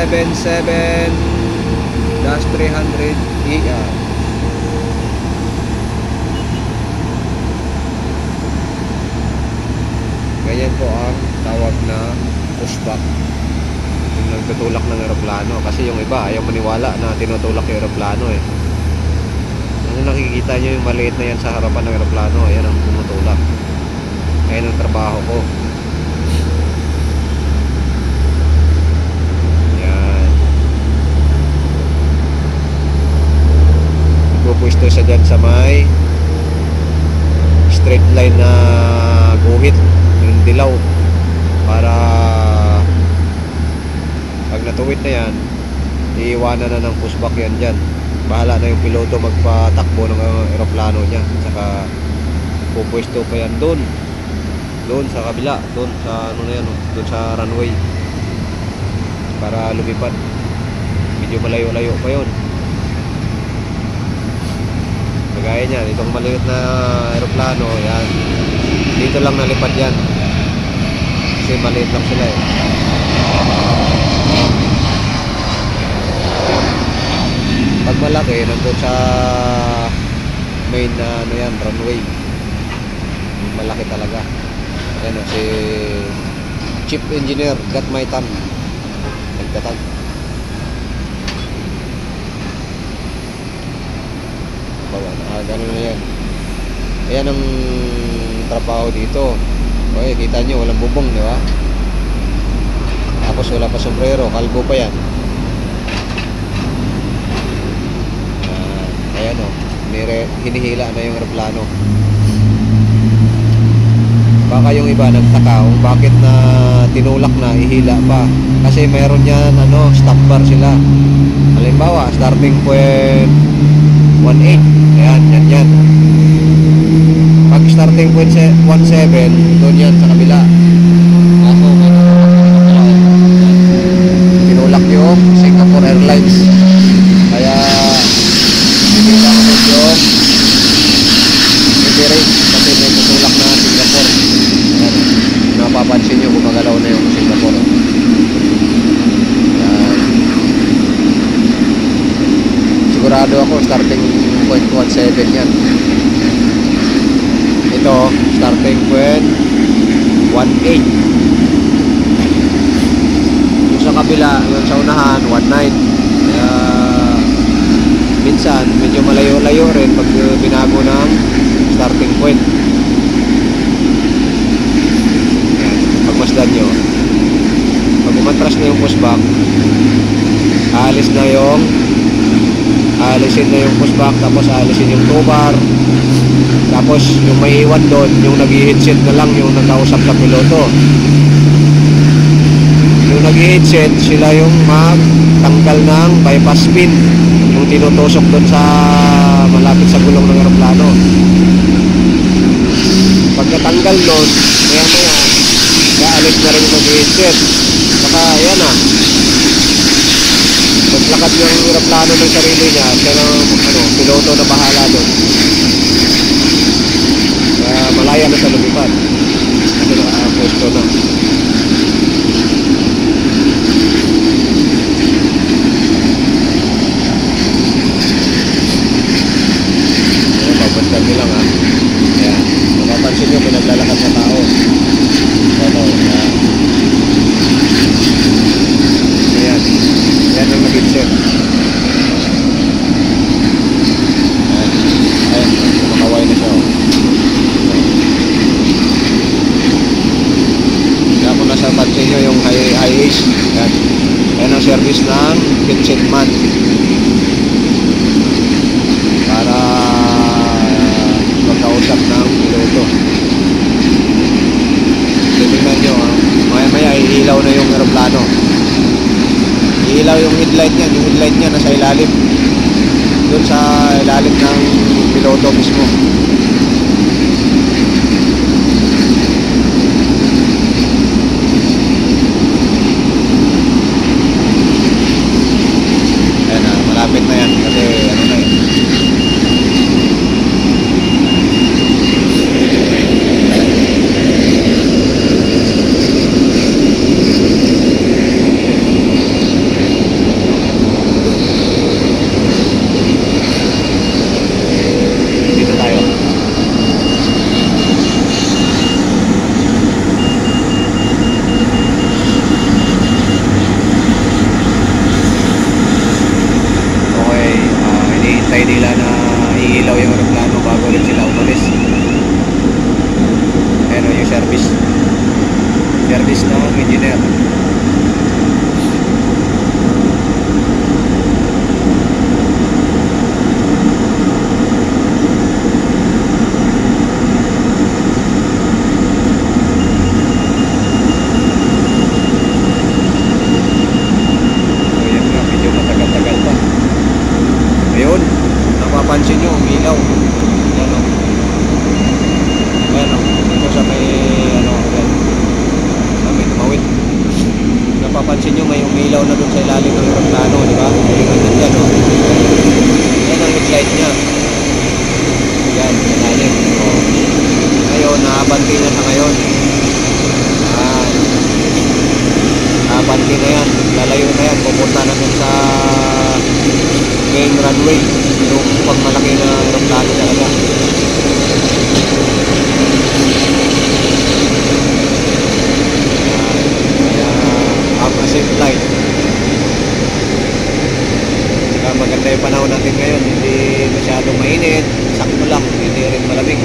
777-300ER. Ganyan po ang tawag na pushback, yung nagtutulak ng eroplano. Kasi yung iba ayaw maniwala na tinutulak yung eroplano eh. Ano nakikita nyo yung maliit na yan sa harapan ng eroplano, ayan ang tumutulak. Ayan ang trabaho ko. Yan. Pupwesto siya dyan sa may straight line na guhit, yung dilaw, para pag natuwid na yan, iiwanan na ng pushback yan dyan. Bahala na yung piloto magpatakbo ng eroplano niya. Saka pupwesto pa yan doon sa kabila, doon sa ano na yan, doon sa runway, para lumipad. Medyo malayo-layo pa yun. Kagaya niyan, itong maliit na eroplano, yan, dito lang nalipad yan kasi maliit lang sila eh. Pag malaki, nandun sa main na ano yan, runway, malaki talaga. Ayan o, si Chief Engineer Gatmaitan nagtatag. Ganun na yan. Ayan ang trabaho dito. Okay, kita nyo, walang bubong, di ba? Tapos wala pa sombrero, kalbo pa yan. Ayan o, hinihila na yung aeroplano. Baka yung iba nagtaka kung bakit na tinulak na, ihila pa. Kasi mayroon yan, stop bar sila. Halimbawa, starting point 18. Ayan, yan. Pag starting point 17, doon yan sa kabila. Ako, tinulak yung Singapore Airlines. Kaya hindi lang medyo hindi rin, kasi may tutulak na Singapore. Ayan, napapansin nyo, gumagalaw na yung Singapore. Ayan. Sigurado ako starting point 17 yan. Ito starting point 18. Yung sa kabila, yung sa unahan 19. Kaya minsan medyo malayo-layo rin pag binago ng starting point. Ayan, pagmasdan nyo, pag umatras na yung pushback, aalisin na yung pushback, tapos aalisin yung tow bar, tapos yung may iwan doon, yung nag-headset na lang yung nakausap sa piloto. Yung nag-headset, sila yung magtanggal ng bypass pin, yung tinutusok doon sa malapit sa gulong ng aeroplano. Pagkatanggal doon, maya kaalis na rin yung nag-headset. Saka ayan na, maglakad yung aeroplano ng sarili niya, siya ng piloto na bahala doon. Kaya malaya na sa lumipad kasi naka-pwesto na. Babastan nyo lang ha. Ayan, mapapansin nyo pinaglalakad sa tao. Ayan, yan ang nag-headset. Ayan, kumakaway na siya. Kaya kung nasa pansin nyo yung high ace, yan ang service ng headset man, para magkausap ng piloto. Tingnan nyo, maya iilaw na yung aeroplano. Iilaw yung headlight niya. Yung headlight niya nasa ilalim, doon sa ilalim ng piloto mismo. Ayan na, malapit na yan kasi ano na yun. service ng engineer. So yan nga, medyo matagal-tagal pa. Ayun, napapansin nyo, umilaw. Yan o. Ayan o, ito sa may ano, yan. May tumawid. Napapansin nyo, may umilaw na dun sa ilalim ng aeroplano, di ba? Ayun na dyan o. Yan ang headlight niya. Yan, sa ilalim. O. Ngayon, nakabanti na sa ngayon. Yan. Nakabanti na yan. Lalayo na yan. Pupunta na dun sa main runway. Yung pagmalaki na aeroplano talaga. Safe flight. Saka maganda yung panahon natin ngayon, hindi masyadong mainit, sakto lang, hindi rin malamig.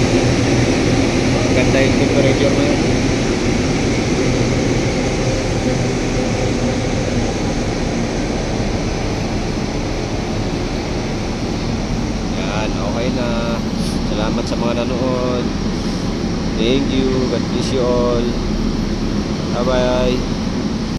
Maganda yung temperature ngayon. Yan, okay na. Salamat sa mga nanood. Thank you. God bless you all. Bye bye.